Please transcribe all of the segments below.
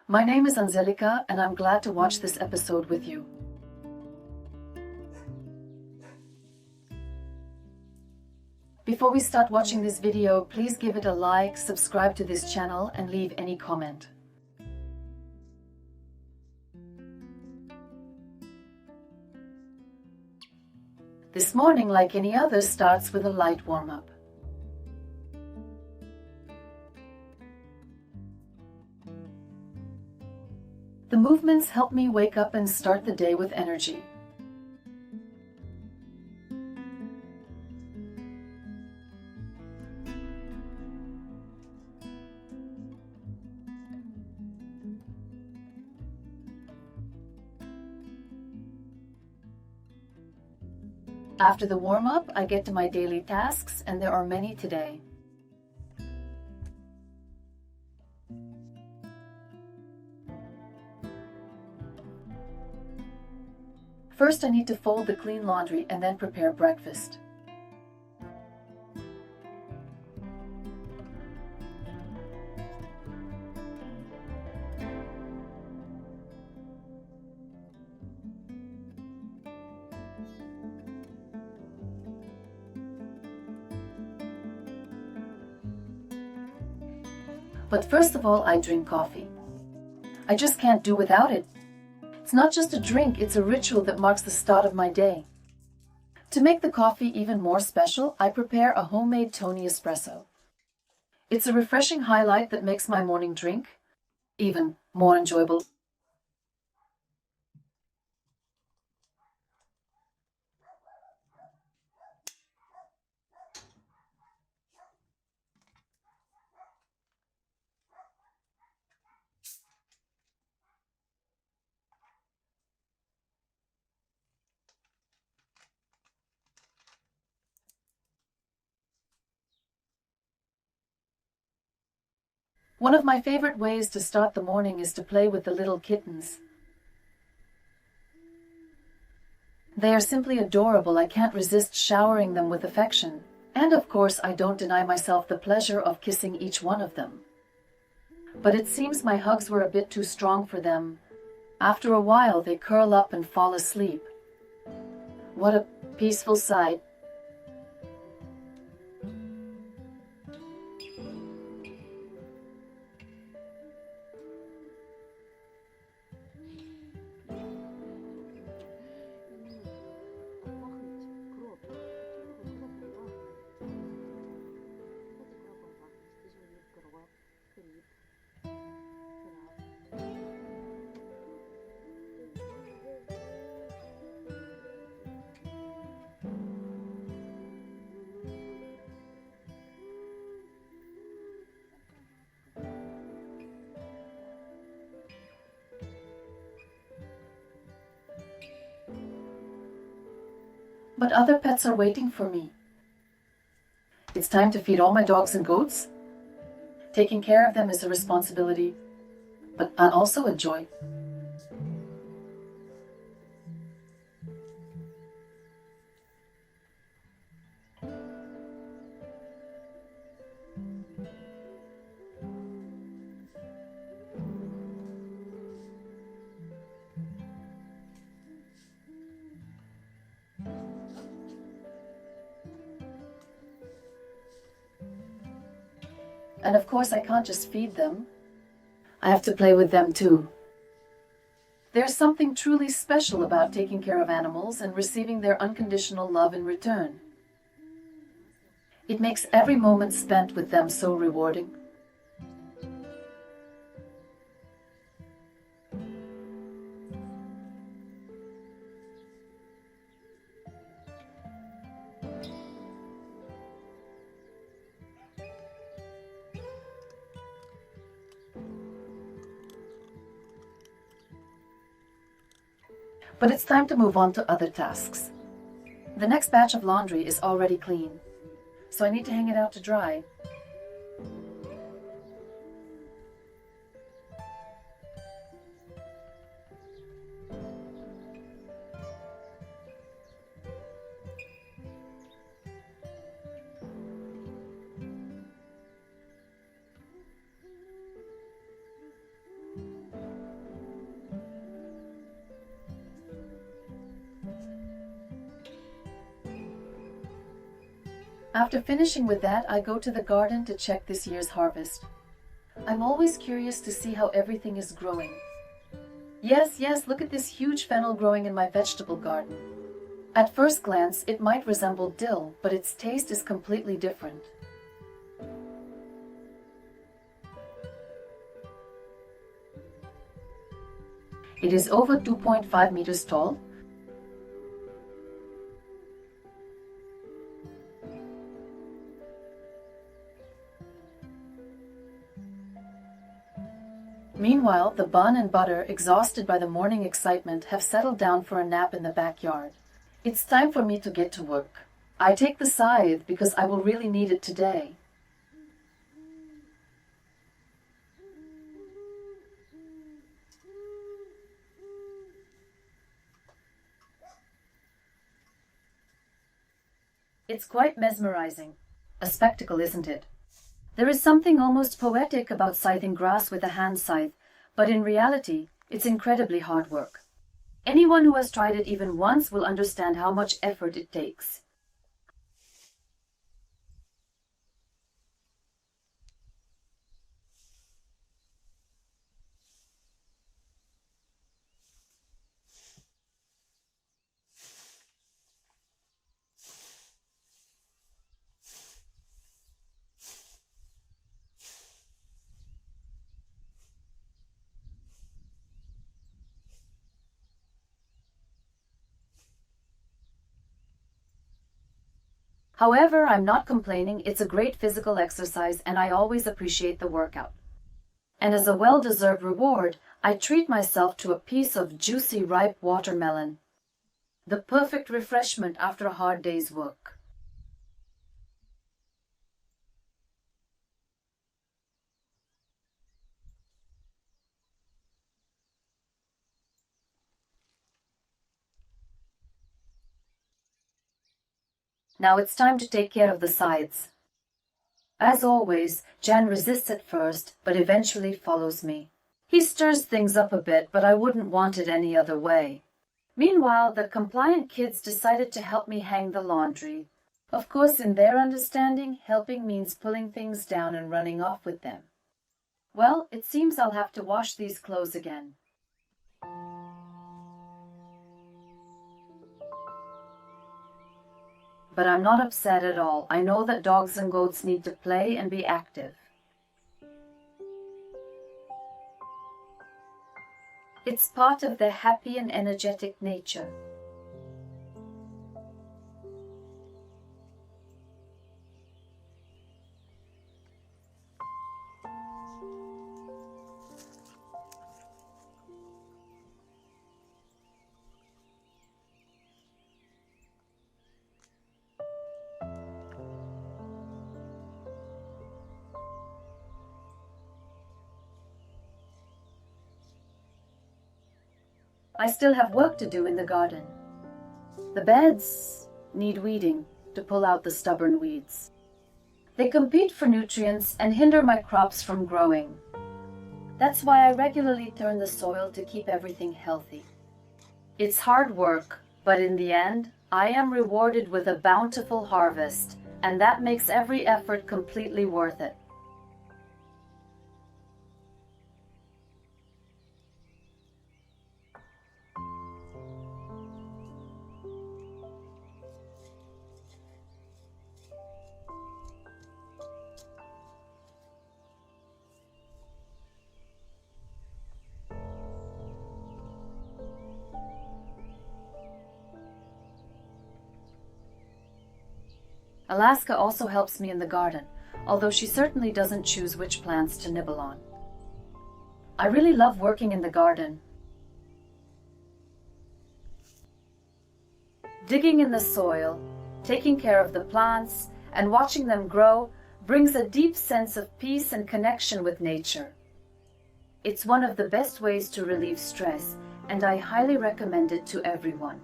My name is Angelika, and I'm glad to watch this episode with you. Before we start watching this video, please give it a like, subscribe to this channel, and leave any comment. This morning, like any other, starts with a light warm-up. The movements help me wake up and start the day with energy. After the warm-up, I get to my daily tasks, and there are many today. First, I need to fold the clean laundry and then prepare breakfast. But first of all, I drink coffee. I just can't do without it. It's not just a drink, it's a ritual that marks the start of my day. To make the coffee even more special, I prepare a homemade tonic espresso. It's a refreshing highlight that makes my morning drink even more enjoyable. One of my favorite ways to start the morning is to play with the little kittens. They are simply adorable. I can't resist showering them with affection. And of course, I don't deny myself the pleasure of kissing each one of them. But it seems my hugs were a bit too strong for them. After a while, they curl up and fall asleep. What a peaceful sight. But other pets are waiting for me. It's time to feed all my dogs and goats. Taking care of them is a responsibility, but also a joy. And of course, I can't just feed them. I have to play with them too. There's something truly special about taking care of animals and receiving their unconditional love in return. It makes every moment spent with them so rewarding. But it's time to move on to other tasks. The next batch of laundry is already clean, so I need to hang it out to dry. After finishing with that, I go to the garden to check this year's harvest. I'm always curious to see how everything is growing. Yes, look at this huge fennel growing in my vegetable garden. At first glance, it might resemble dill, but its taste is completely different. It is over 2.5 meters tall. Meanwhile, the bun and butter, exhausted by the morning excitement, have settled down for a nap in the backyard. It's time for me to get to work. I take the scythe because I will really need it today. It's quite mesmerizing. A spectacle, isn't it? There is something almost poetic about scything grass with a hand scythe, but in reality, it's incredibly hard work. Anyone who has tried it even once will understand how much effort it takes. However, I'm not complaining. It's a great physical exercise and I always appreciate the workout. And as a well-deserved reward, I treat myself to a piece of juicy ripe watermelon. The perfect refreshment after a hard day's work. Now it's time to take care of the sides. As always, Jan resists at first, but eventually follows me. He stirs things up a bit, but I wouldn't want it any other way. Meanwhile, the compliant kids decided to help me hang the laundry. Of course, in their understanding, helping means pulling things down and running off with them. Well, it seems I'll have to wash these clothes again. But I'm not upset at all. I know that dogs and goats need to play and be active. It's part of their happy and energetic nature. I still have work to do in the garden. The beds need weeding to pull out the stubborn weeds. They compete for nutrients and hinder my crops from growing. That's why I regularly turn the soil to keep everything healthy. It's hard work, but in the end, I am rewarded with a bountiful harvest, and that makes every effort completely worth it. Alaska also helps me in the garden, although she certainly doesn't choose which plants to nibble on. I really love working in the garden. Digging in the soil, taking care of the plants, and watching them grow brings a deep sense of peace and connection with nature. It's one of the best ways to relieve stress, and I highly recommend it to everyone.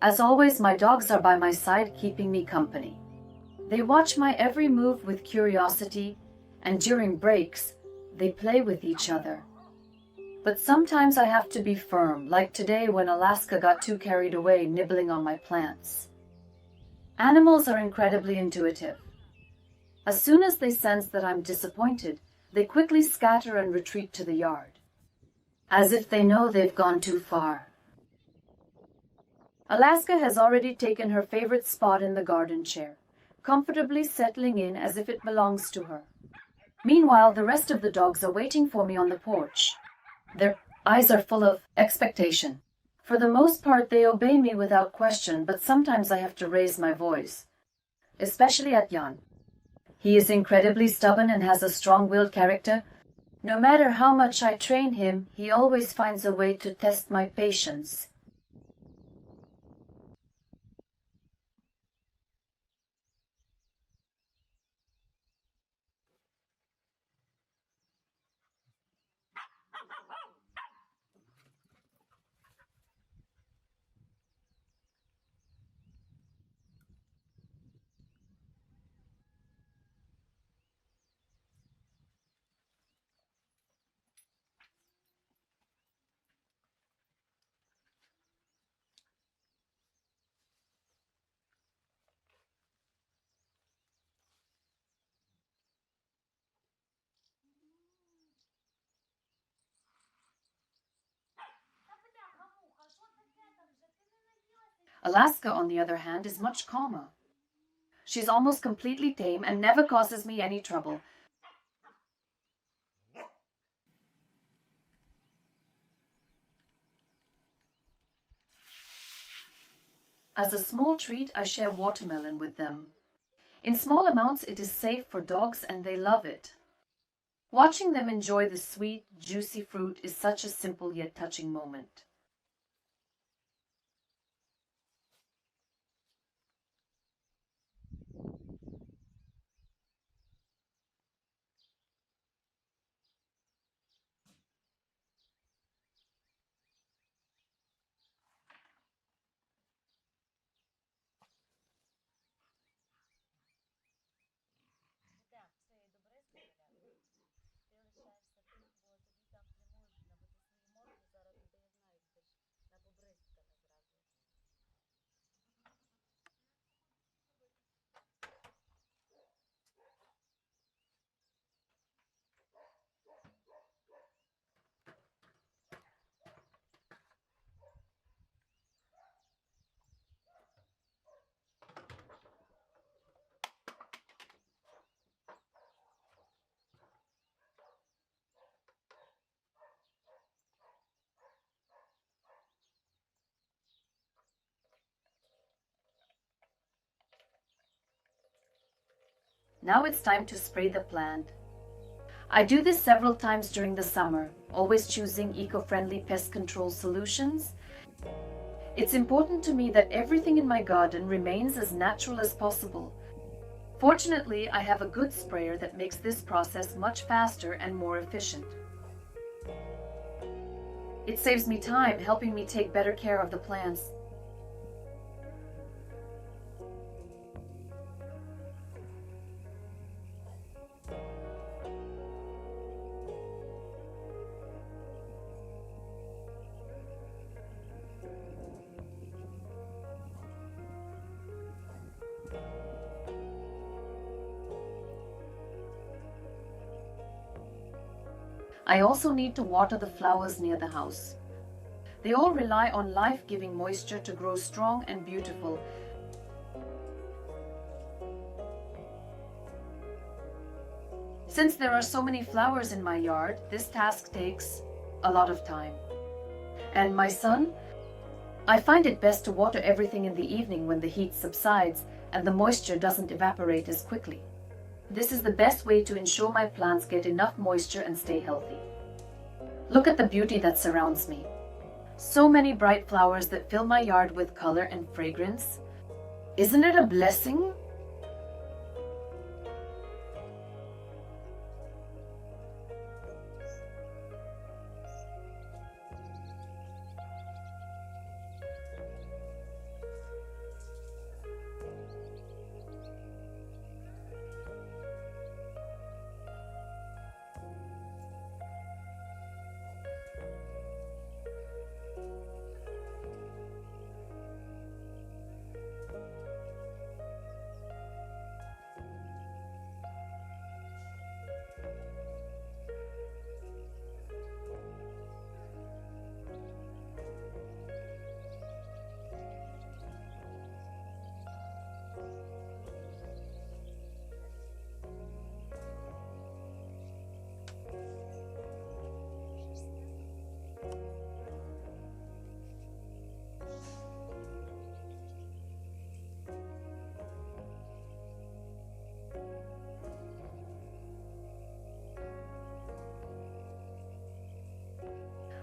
As always, my dogs are by my side, keeping me company. They watch my every move with curiosity, and during breaks, they play with each other. But sometimes I have to be firm, like today when Alaska got too carried away nibbling on my plants. Animals are incredibly intuitive. As soon as they sense that I'm disappointed, they quickly scatter and retreat to the yard, as if they know they've gone too far. Alaska has already taken her favorite spot in the garden chair, comfortably settling in as if it belongs to her. Meanwhile, the rest of the dogs are waiting for me on the porch. Their eyes are full of expectation. For the most part, they obey me without question, but sometimes I have to raise my voice, especially at Jan. He is incredibly stubborn and has a strong-willed character. No matter how much I train him, he always finds a way to test my patience. Alaska, on the other hand, is much calmer. She's almost completely tame and never causes me any trouble. As a small treat, I share watermelon with them. In small amounts, it is safe for dogs and they love it. Watching them enjoy the sweet, juicy fruit is such a simple yet touching moment. Now it's time to spray the plant. I do this several times during the summer, always choosing eco-friendly pest control solutions. It's important to me that everything in my garden remains as natural as possible. Fortunately, I have a good sprayer that makes this process much faster and more efficient. It saves me time, helping me take better care of the plants. I also need to water the flowers near the house. They all rely on life-giving moisture to grow strong and beautiful. Since there are so many flowers in my yard, this task takes a lot of time. And my son? I find it best to water everything in the evening when the heat subsides and the moisture doesn't evaporate as quickly. This is the best way to ensure my plants get enough moisture and stay healthy. Look at the beauty that surrounds me. So many bright flowers that fill my yard with color and fragrance. Isn't it a blessing?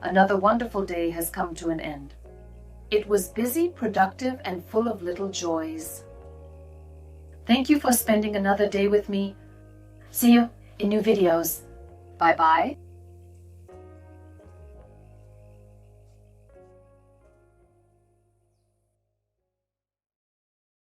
another wonderful day has come to an end. It was busy, productive, and full of little joys. Thank you for spending another day with me. See you in new videos. Bye-bye.